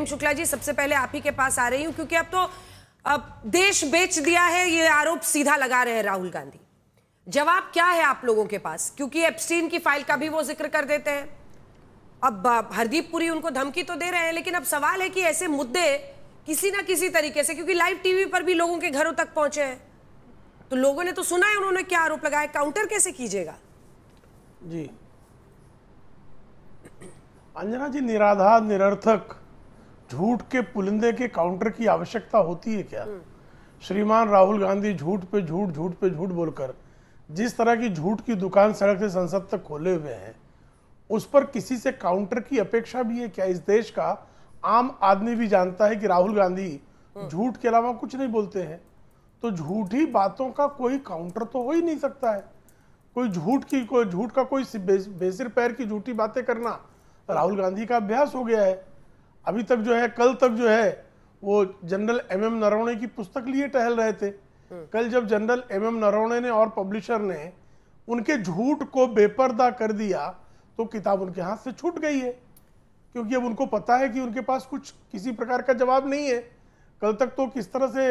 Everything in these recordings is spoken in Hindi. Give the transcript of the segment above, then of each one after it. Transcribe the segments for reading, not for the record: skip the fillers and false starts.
प्रेम शुक्ला जी, सबसे पहले आप ही के पास आ रही हूं, क्योंकि अब देश बेच दिया है, ये आरोप सीधा लगा रहे हैं राहुल गांधी। जवाब क्या है आप लोगों के पास? क्योंकि एप्स्टीन की फाइल का भी वो जिक्र कर देते हैं। अब हरदीप पुरी उनको धमकी तो दे रहे हैं, लेकिन अब सवाल है कि ऐसे मुद्दे किसी ना किसी तरीके से, क्योंकि लाइव टीवी पर भी लोगों के घरों तक पहुंचे हैं, तो लोगों ने तो सुना है उन्होंने क्या आरोप लगाया, काउंटर कैसे कीजिएगा? जी अंजना जी, निराधार निरर्थक झूठ के पुलिंदे के काउंटर की आवश्यकता होती है क्या? श्रीमान राहुल गांधी झूठ पे झूठ बोलकर जिस तरह की झूठ की दुकान सड़क से संसद तक खोले हुए हैं, उस पर किसी से काउंटर की अपेक्षा भी है क्या? इस देश का आम आदमी भी जानता है कि राहुल गांधी झूठ के अलावा कुछ नहीं बोलते हैं, तो झूठी बातों का कोई काउंटर तो हो ही नहीं सकता है। कोई झूठ का कोई बेसिर पैर की झूठी बातें करना राहुल गांधी का अभ्यास हो गया है। अभी तक जो है, कल तक जो है, वो जनरल एमएम नरवणे की पुस्तक लिए टहल रहे थे। कल जब जनरल एमएम नरवणे ने और पब्लिशर ने उनके झूठ को बेपर्दा कर दिया, तो किताब उनके हाथ से छूट गई है, क्योंकि अब उनको पता है कि उनके पास कुछ किसी प्रकार का जवाब नहीं है। कल तक तो किस तरह से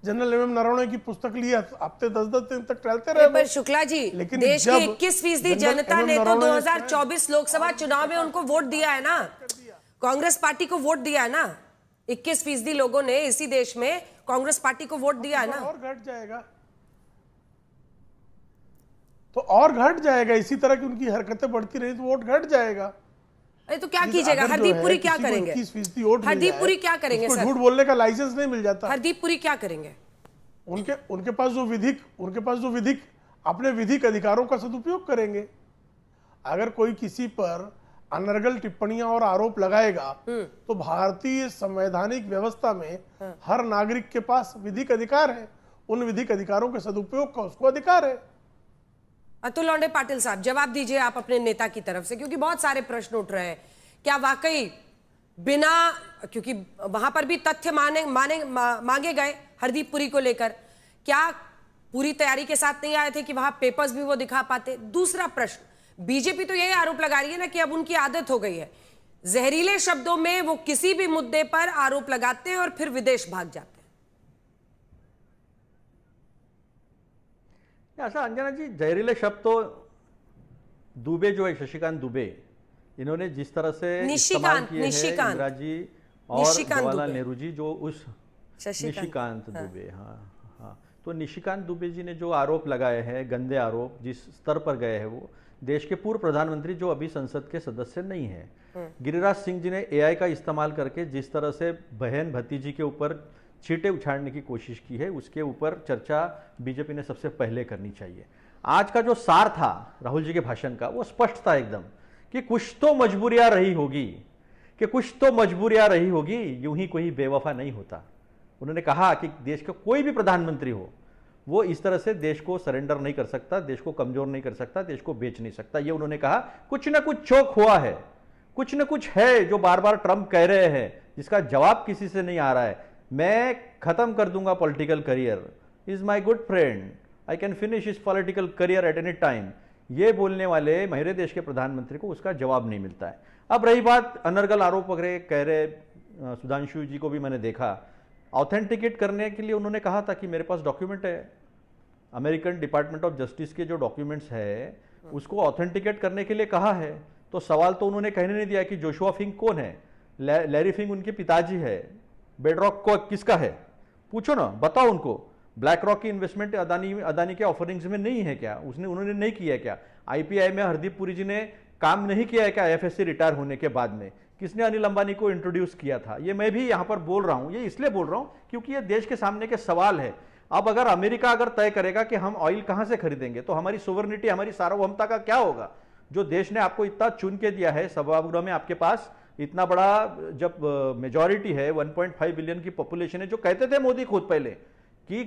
जनरल एमएम नरवणे की पुस्तक लिए हफ्ते 10-10 दिन तक टहलते रहे। पर शुक्ला जी, लेकिन देश की 21% जनता ने तो 2024 लोकसभा चुनाव में उनको वोट दिया है ना, कांग्रेस पार्टी को वोट दिया है ना। 21% लोगों ने इसी देश में कांग्रेस पार्टी को वोट दिया है ना। और घट जाएगा तो और घट जाएगा, इसी तरह की उनकी हरकतें बढ़ती रही तो वोट घट जाएगा। अरे तो क्या कीजिएगा? हरदीप पुरी क्या करेंगे? हरदीप पुरी क्या करेंगे सर? झूठ बोलने का लाइसेंस नहीं मिल जाता। हरदीप पुरी क्या करेंगे? उनके पास जो विधिक अपने विधिक अधिकारों का सदुपयोग करेंगे। अगर कोई किसी पर अनर्गल टिप्पणियां और आरोप लगाएगा, तो भारतीय संवैधानिक व्यवस्था में हर नागरिक के पास विधिक अधिकार है। उन विधिक अधिकारों के सदुपयोग का उसको अधिकार है। अतुल लौंडे पाटिल साहब, जवाब दीजिए आप अपने नेता की तरफ से, क्योंकि बहुत सारे प्रश्न उठ रहे हैं। क्या वाकई बिना, क्योंकि वहां पर भी तथ्य मांगे गए हरदीप पुरी को लेकर, क्या पूरी तैयारी के साथ नहीं आए थे कि वहां पेपर्स भी वो दिखा पाते? दूसरा प्रश्न, बीजेपी तो यही आरोप लगा रही है ना कि अब उनकी आदत हो गई है, जहरीले शब्दों में वो किसी भी मुद्दे पर आरोप लगाते हैं और फिर विदेश भाग जाते हैं। ऐसा अंजना जी, जहरीले शब्द तो दुबे जो है, शशिकांत दुबे, इन्होंने जिस तरह से इस्तेमाल किए हैं, इंदिरा जी और जवाहरलाल नेहरू जी, जो उस निशिकांत दुबे, हाँ, तो निशिकांत दुबे जी ने जो आरोप लगाए हैं, गंदे आरोप, जिस स्तर पर गए हैं, वो देश के पूर्व प्रधानमंत्री जो अभी संसद के सदस्य नहीं है, गिरिराज सिंह जी ने एआई का इस्तेमाल करके जिस तरह से बहन भतीजी के ऊपर छींटे उछाड़ने की कोशिश की है, उसके ऊपर चर्चा बीजेपी ने सबसे पहले करनी चाहिए। आज का जो सार था राहुल जी के भाषण का, वो स्पष्ट था एकदम कि कुछ तो मजबूरियां रही होगी, यूं ही कोई बेवफा नहीं होता। उन्होंने कहा कि देश का कोई भी प्रधानमंत्री हो, वो इस तरह से देश को सरेंडर नहीं कर सकता, देश को कमजोर नहीं कर सकता, देश को बेच नहीं सकता। ये उन्होंने कहा। कुछ ना कुछ चोक हुआ है, कुछ ना कुछ है जो बार बार ट्रंप कह रहे हैं, जिसका जवाब किसी से नहीं आ रहा है। मैं खत्म कर दूंगा political career, is my good friend, I can finish his political career at any time. ये बोलने वाले मेरे देश के प्रधानमंत्री को उसका जवाब नहीं मिलता है। अब रही बात अनर्गल आरोप वगैरह कह रहे, सुधांशु जी को भी मैंने देखा, ऑथेंटिकेट करने के लिए उन्होंने कहा था कि मेरे पास डॉक्यूमेंट है, अमेरिकन डिपार्टमेंट ऑफ जस्टिस के जो डॉक्यूमेंट्स है उसको ऑथेंटिकेट करने के लिए कहा है। तो सवाल तो उन्होंने कहने नहीं दिया कि जोशुआ फिंक कौन है, लैरी फिंक उनके पिताजी है, बेडरॉक को किसका है, पूछो ना, बताओ उनको। ब्लैक रॉक की इन्वेस्टमेंट अदानी के ऑफरिंग्स में नहीं है क्या? उन्होंने नहीं किया क्या? आईपीआई में हरदीप पुरी जी ने काम नहीं किया है क्या? आईएफएससी रिटायर होने के बाद में किसने अनिल अंबानी को इंट्रोड्यूस किया था? ये मैं भी यहां पर बोल रहा हूं, ये इसलिए बोल रहा हूं क्योंकि ये देश के सामने के सवाल है। अब अगर अमेरिका अगर तय करेगा कि हम ऑयल कहां से खरीदेंगे, तो हमारी सोवरेनिटी, हमारी सार्वभौमता का क्या होगा? जो देश ने आपको इतना चुन के दिया है, सभागृह में आपके पास इतना बड़ा जब मेजॉरिटी है, 1.5 बिलियन की पॉपुलेशन है, जो कहते थे मोदी खुद पहले कि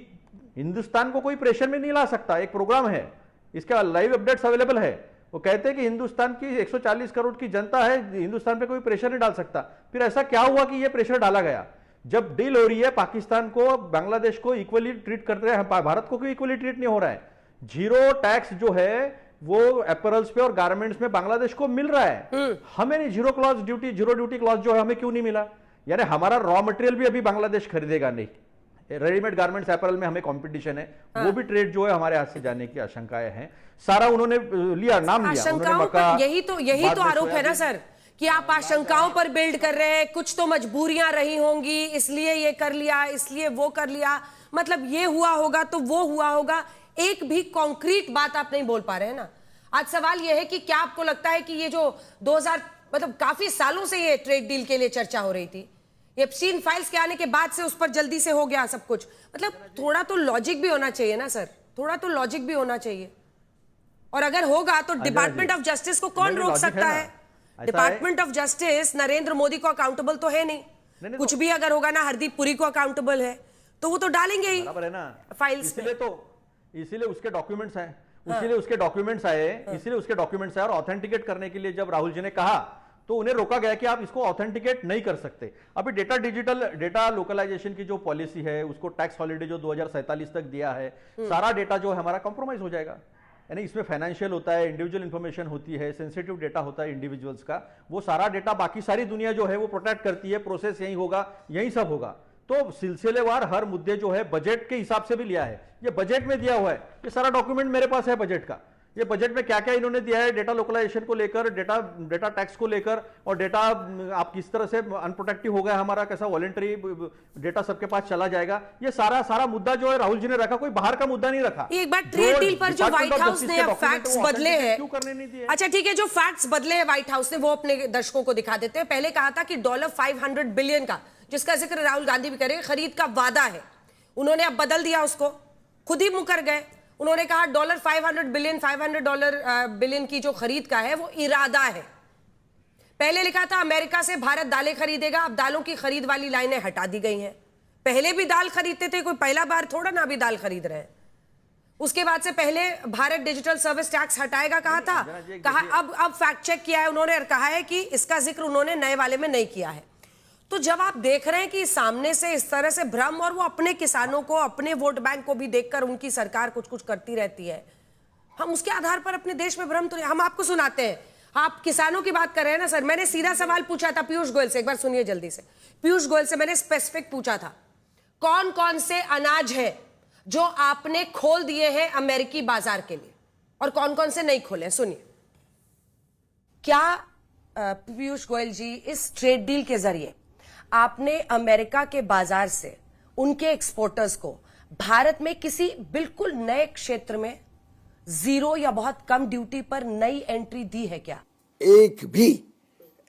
हिंदुस्तान को कोई प्रेशर में नहीं ला सकता। एक प्रोग्राम है, इसका लाइव अपडेट्स अवेलेबल है, वो कहते हैं कि हिंदुस्तान की 140 करोड़ की जनता है, हिंदुस्तान पे कोई प्रेशर नहीं डाल सकता। फिर ऐसा क्या हुआ कि ये प्रेशर डाला गया? जब डील हो रही है, पाकिस्तान को, बांग्लादेश को इक्वली ट्रीट करते हैं, भारत को क्यों इक्वली ट्रीट नहीं हो रहा है? जीरो टैक्स जो है वो एपरल्स पे और गारमेंट्स में बांग्लादेश को मिल रहा है, हमें नहीं। Zero clause duty, zero duty clause जो है हमें क्यों नहीं मिला? यानी हमारा रॉ मटेरियल भी अभी बांग्लादेश खरीदेगा नहीं, रेडीमेड गारमेंट्स अपैरल में हमें कंपटीशन है, वो भी ट्रेड जो है हमारे हाथ से जाने की आशंकाएं हैं। सारा उन्होंने लिया, नाम लिया उन्होंने मक्का, यही तो आरोप है ना सर कि आप आशंकाओं पर बिल्ड कर रहे हैं, कुछ तो मजबूरियां रही होंगी इसलिए ये कर लिया, इसलिए वो कर लिया, मतलब ये हुआ होगा तो वो हुआ होगा, एक भी कॉन्क्रीट बात आप नहीं बोल पा रहे हैं ना। आज सवाल यह है कि क्या आपको लगता है कि ये जो 2000 मतलब काफी सालों से ये ट्रेड डील के लिए चर्चा हो रही थी, एप्स्टीन फाइल्स के आने के बाद से उस पर जल्दी से हो गया सब कुछ, मतलब थोड़ा तो लॉजिक भी होना चाहिए ना सर, थोड़ा तो लॉजिक भी होना चाहिए। और अगर होगा तो डिपार्टमेंट ऑफ जस्टिस को कौन रोक सकता है? Department of justice Narendra Modi को अकाउंटेबल तो है नहीं, कुछ भी अगर होगा ना हरदीप पुरी को अकाउंटेबल है तो वो तो डालेंगे ही बराबर है ना फाइल्स में। इसीलिए उसके डॉक्यूमेंट्स हैं, इसीलिए उसके डॉक्यूमेंट्स आए और ऑथेंटिकेट करने के लिए जब राहुल जी ने कहा तो उन्हें रोका गया कि आप इसको ऑथेंटिकेट नहीं कर सकते। अभी डेटा लोकलाइजेशन की जो पॉलिसी है उसको टैक्स हॉलिडे जो 2047 तक दिया है, सारा डेटा जो है हमारा कॉम्प्रोमाइज हो जाएगा। यानी इसमें फाइनेंशियल होता है, इंडिविजुअल इंफॉर्मेशन होती है, सेंसिटिव डेटा होता है इंडिविजुअल्स का, वो सारा डेटा बाकी सारी दुनिया जो है वो प्रोटेक्ट करती है, प्रोसेस यही होगा, यही सब होगा। तो सिलसिलेवार हर मुद्दे जो है बजट के हिसाब से भी लिया है, ये बजट में दिया हुआ है, ये सारा डॉक्यूमेंट मेरे पास है बजट का, ये बजट में क्या क्या इन्होंने दिया है डेटा लोकलाइजेशन को लेकर, डेटा टैक्स को लेकर, और डेटा आप किस तरह से अनप्रोटेक्टिव हो गया हमारा, कैसा वॉलंटरी डेटा सबके पास चला जाएगा, ये सारा मुद्दा जो है राहुल जी ने रखा, कोई बाहर का मुद्दा नहीं रखा। एक बार ट्रेड डील पर जो व्हाइट हाउस ने अब फैक्ट्स बदले हैं, क्यों करने नहीं दिए? अच्छा ठीक है, जो फैक्ट्स बदले हैं व्हाइट हाउस ने वो अपने दर्शकों को दिखा देते हैं। पहले कहा था कि $500 बिलियन का, जिसका जिक्र राहुल गांधी भी करेंगे, खरीद का वादा है, उन्होंने अब बदल दिया उसको, खुद ही मुकर गए। उन्होंने कहा $500 बिलियन की जो खरीद का है वो इरादा है। पहले लिखा था अमेरिका से भारत दालें खरीदेगा, अब दालों की खरीद वाली लाइनें हटा दी गई हैं। पहले भी दाल खरीदते थे, कोई पहला बार थोड़ा ना अभी दाल खरीद रहे हैं। उसके बाद से पहले भारत डिजिटल सर्विस टैक्स हटाएगा कहा था, कहा अब फैक्ट चेक किया है उन्होंने और कहा है कि इसका जिक्र उन्होंने नए वाले में नहीं किया है। तो जब आप देख रहे हैं कि सामने से इस तरह से भ्रम, और वो अपने किसानों को, अपने वोट बैंक को भी देखकर उनकी सरकार कुछ कुछ करती रहती है, हम उसके आधार पर अपने देश में भ्रम तो हम आपको सुनाते हैं। आप किसानों की बात कर रहे हैं ना सर, मैंने सीधा सवाल पूछा था पीयूष गोयल से, एक बार सुनिए जल्दी से। पीयूष गोयल से मैंने स्पेसिफिक पूछा था कौन कौन से अनाज है जो आपने खोल दिए हैं अमेरिकी बाजार के लिए और कौन कौन से नहीं खोले, सुनिए। क्या पीयूष गोयल जी, इस ट्रेड डील के जरिए आपने अमेरिका के बाजार से उनके एक्सपोर्टर्स को भारत में किसी बिल्कुल नए क्षेत्र में जीरो या बहुत कम ड्यूटी पर नई एंट्री दी है क्या? एक भी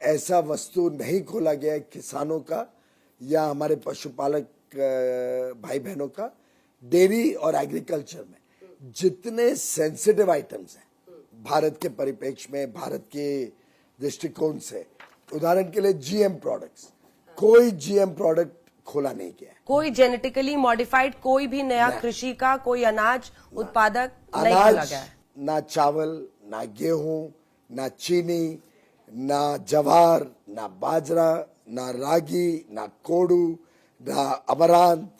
ऐसा वस्तु नहीं खोला गया है किसानों का या हमारे पशुपालक भाई बहनों का। डेयरी और एग्रीकल्चर में जितने सेंसिटिव आइटम्स हैं भारत के परिप्रेक्ष्य में, भारत के दृष्टिकोण से, उदाहरण के लिए जीएम प्रोडक्ट्स, कोई जीएम प्रोडक्ट खोला नहीं गया है। कोई जेनेटिकली मॉडिफाइड कोई भी नया कृषि का कोई अनाज उत्पादक नहीं खोला गया है। ना चावल, ना गेहूं, ना चीनी, ना जवार, ना बाजरा, ना रागी, ना कोडू, ना अमरांत,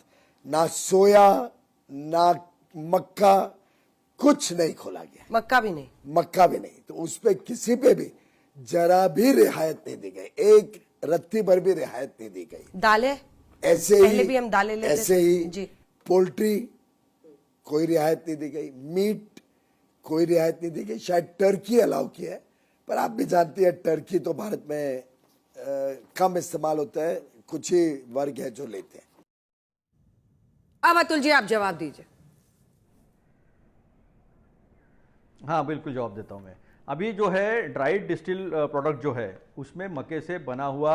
ना सोया, ना मक्का, कुछ नहीं खोला गया। मक्का भी नहीं, मक्का भी नहीं। तो उस पे किसी पे भी जरा भी रियायत नहीं दी गई, एक रत्ती भर भी रियायत नहीं दी गई। दालें ऐसे पहले ही भी हम दालें लेते ऐसे ही जी। पोल्ट्री कोई रियायत नहीं दी गई, मीट कोई रियायत नहीं दी गई। शायद टर्की अलाउ किया है, पर आप भी जानती है टर्की तो भारत में कम इस्तेमाल होता है, कुछ ही वर्ग है जो लेते हैं। अब अतुल जी आप जवाब दीजिए। हाँ बिल्कुल जवाब देता हूं मैं। अभी जो है ड्राइड डिस्टिल प्रोडक्ट जो है उसमें मक्के से बना हुआ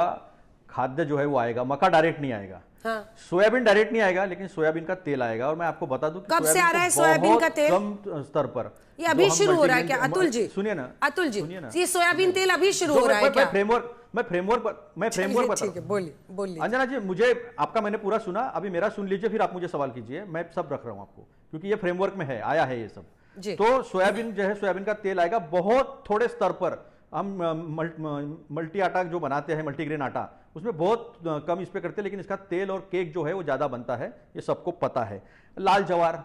खाद्य जो है वो आएगा, मक्का डायरेक्ट नहीं आएगा। हाँ। सोयाबीन डायरेक्ट नहीं आएगा, लेकिन सोयाबीन का तेल आएगा। और मैं आपको बता दूं कि कब से आ रहा है सोयाबीन का तेल? कम स्तर पर ये अभी शुरू हो रहा है क्या अतुल जी? सुनिए ना अतुल जी, ये सोयाबीन तेल अभी शुरू हो रहा है क्या? मैं फ्रेमवर्क बता। ठीक है, बोलिए। अंजना जी, मुझे आपका मैंने पूरा सुना, अभी मेरा सुन लीजिए, फिर आप मुझे सवाल कीजिए। मैं सब रख रहा हूं आपको, क्योंकि ये फ्रेमवर्क में है, आया है ये सब। तो सोयाबीन जो है, सोयाबीन का तेल आएगा बहुत थोड़े स्तर पर। हम मल्टी आटा जो बनाते हैं, मल्टीग्रेन आटा, उसमें बहुत कम इस पे करते हैं, लेकिन इसका तेल और केक जो है वो ज़्यादा बनता है, ये सबको पता है। लाल जवार,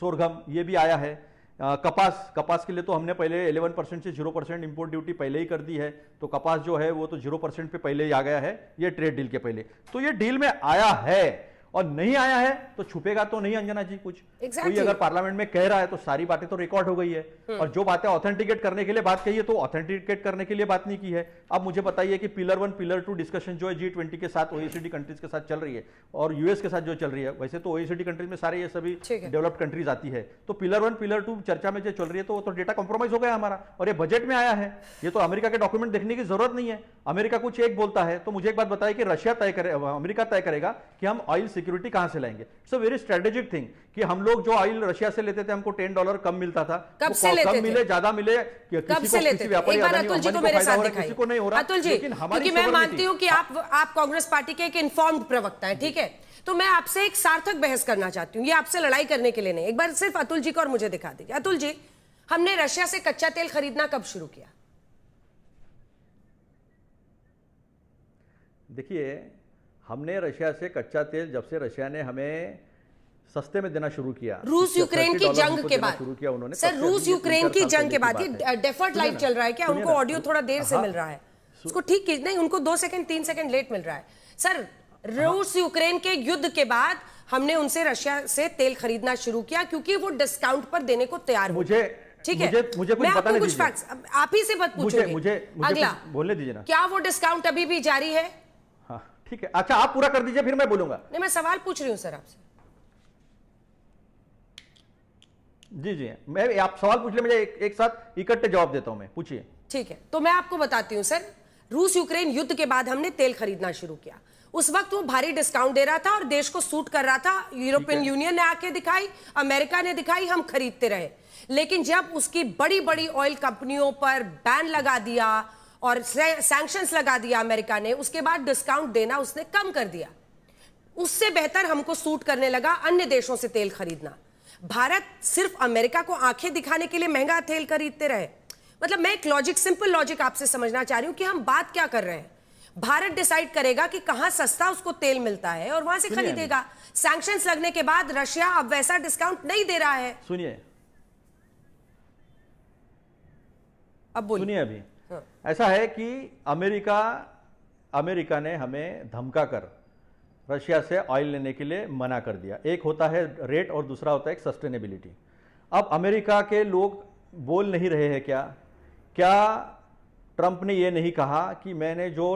सोरगम, ये भी आया है। कपास के लिए तो हमने पहले 11% से 0% इंपोर्ट ड्यूटी पहले ही कर दी है, तो कपास जो है वो तो 0% पे पहले ही आ गया है, ये ट्रेड डील के पहले। तो ये डील में आया है और नहीं आया है तो छुपेगा तो नहीं अंजना जी कुछ। कोई अगर पार्लियामेंट में कह रहा है तो सारी बातें तो रिकॉर्ड हो गई है, और जो बातें ऑथेंटिकेट करने के लिए बात कही है तो ऑथेंटिकेट करने के लिए बात नहीं की है। अब मुझे बताइए कि पिलर 1 पिलर 2 डिस्कशन जो है G20 के साथ OECD कंट्रीज के साथ चल रही है और यूएस के साथ जो चल रही है, वैसे तो OECD कंट्रीज में सारे ये सभी डेवलप्ड कंट्रीज आती है, तो पिलर 1 पिलर 2 चर्चा में जो चल रही है तो वो तो डेटा कॉम्प्रोमाइज हो गया हमारा, और ये बजट में आया है। ये तो अमेरिका के डॉक्यूमेंट देखने की जरूरत नहीं है, अमेरिका कुछ एक बोलता है तो मुझे एक बात बताइए कि रशिया तय करे, अमेरिका तय करेगा कि हम ऑयल सिक्योरिटी कहां से लाएंगे। It's a very strategic thing कि हम लोग जो ऑयल रशिया से लेते थे हमको $10 कम मिलता था, कब से लेते थे? मिले ज्यादा मिले कब से लेते थे? एक बार अतुल जी को मेरे साथ दिखाइए। किसी को नहीं हो रहा अतुल जी, क्योंकि मैं मानती हूं कि आप कांग्रेस पार्टी के एक इन्फॉर्म्ड प्रवक्ता हैं, ठीक है, तो मैं आपसे एक सार्थक बहस करना चाहती हूँ, ये आपसे लड़ाई करने के लिए नहीं। एक बार सिर्फ अतुल जी को और मुझे दिखा दीजिए। अतुल जी, हमने रशिया से कच्चा तेल खरीदना कब शुरू किया? देखिए, हमने रशिया से कच्चा तेल जब से रशिया ने हमें सस्ते में देना शुरू किया, रूस यूक्रेन की जंग के बाद शुरू किया उन्होंने। सर, रूस यूक्रेन की जंग के बाद ये डेफर्ड लाइव चल रहा है क्या? उनको ऑडियो थोड़ा देर से मिल रहा है, उसको ठीक नहीं, उनको 2 सेकंड 3 सेकंड लेट मिल रहा है। सर, रूस यूक्रेन के युद्ध के बाद हमने उनसे रशिया से तेल खरीदना शुरू किया क्योंकि वो डिस्काउंट पर देने को तैयार हो। ठीक है, मुझे कुछ बताने दीजिए। फैक्ट्स आप ही से मत पूछोगे, मुझे अगला बोलने दीजिए ना। क्या वो डिस्काउंट अभी भी जारी है? हाँ ठीक है, अच्छा आप पूरा कर दीजिए फिर मैं बोलूंगा। नहीं, मैं सवाल पूछ रही हूं सर आपसे। जी, मैं आप सवाल पूछ ले, मुझे एक साथ इकट्ठे जवाब देता हूं मैं, पूछिए। ठीक है, तो मैं आपको बताती हूं सर, रूस यूक्रेन युद्ध के बाद हमने तेल खरीदना शुरू किया। उस वक्त वो भारी डिस्काउंट दे रहा था और देश को सूट कर रहा था। यूरोपियन यूनियन ने आके दिखाई, अमेरिका ने दिखाई, हम खरीदते रहे। लेकिन जब उसकी बड़ी बड़ी ऑयल कंपनियों पर बैन लगा दिया और सैंक्शंस लगा दिया अमेरिका ने, उसके बाद डिस्काउंट देना उसने कम कर दिया। उससे बेहतर हमको सूट करने लगा अन्य देशों से तेल खरीदना। भारत सिर्फ अमेरिका को आंखें दिखाने के लिए महंगा तेल खरीदते रहे। मतलब मैं एक लॉजिक, सिंपल लॉजिक आपसे समझना चाह रही हूं कि हम बात क्या कर रहे हैं। भारत डिसाइड करेगा कि कहां सस्ता उसको तेल मिलता है और वहां से खरीदेगा। सैंक्शंस लगने के बाद रशिया अब वैसा डिस्काउंट नहीं दे रहा है। सुनिए, अब बोलिए। सुनिए, अभी ऐसा है कि अमेरिका ने हमें धमका कर रशिया से ऑयल लेने के लिए मना कर दिया। एक होता है रेट और दूसरा होता है सस्टेनेबिलिटी। अब अमेरिका के लोग बोल नहीं रहे हैं क्या ट्रंप ने यह नहीं कहा कि मैंने जो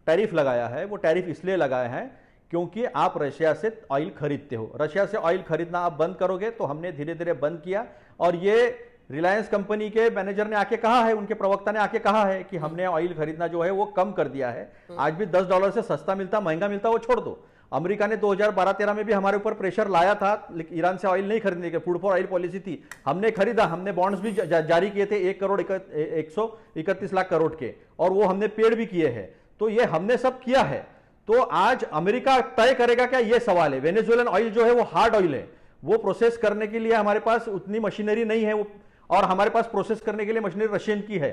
टैरिफ लगाया है वो टैरिफ इसलिए लगाया है क्योंकि आप रशिया से ऑयल खरीदते हो, रशिया से ऑयल खरीदना आप बंद करोगे, तो हमने धीरे धीरे बंद किया। और ये रिलायंस कंपनी के मैनेजर ने आके कहा है, उनके प्रवक्ता ने आके कहा है कि हमने ऑयल खरीदना जो है वो कम कर दिया है। आज भी $10 से सस्ता मिलता, महंगा मिलता वो छोड़ दो। अमेरिका ने 2012-13 में भी हमारे ऊपर प्रेशर लाया था, लेकिन ईरान से ऑयल नहीं खरीदने के, फूड फॉर ऑयल पॉलिसी थी, हमने खरीदा, हमने बॉन्ड्स भी जारी किए थे 131 लाख करोड़ के, और वो हमने पेड भी किए हैं। तो ये हमने सब किया है। तो आज अमेरिका तय करेगा क्या, ये सवाल है। वेनेजुएलन ऑयल जो है वो हार्ड ऑयल है, वो प्रोसेस करने के लिए हमारे पास उतनी मशीनरी नहीं है, और हमारे पास प्रोसेस करने के लिए मशीनरी रशियन की है।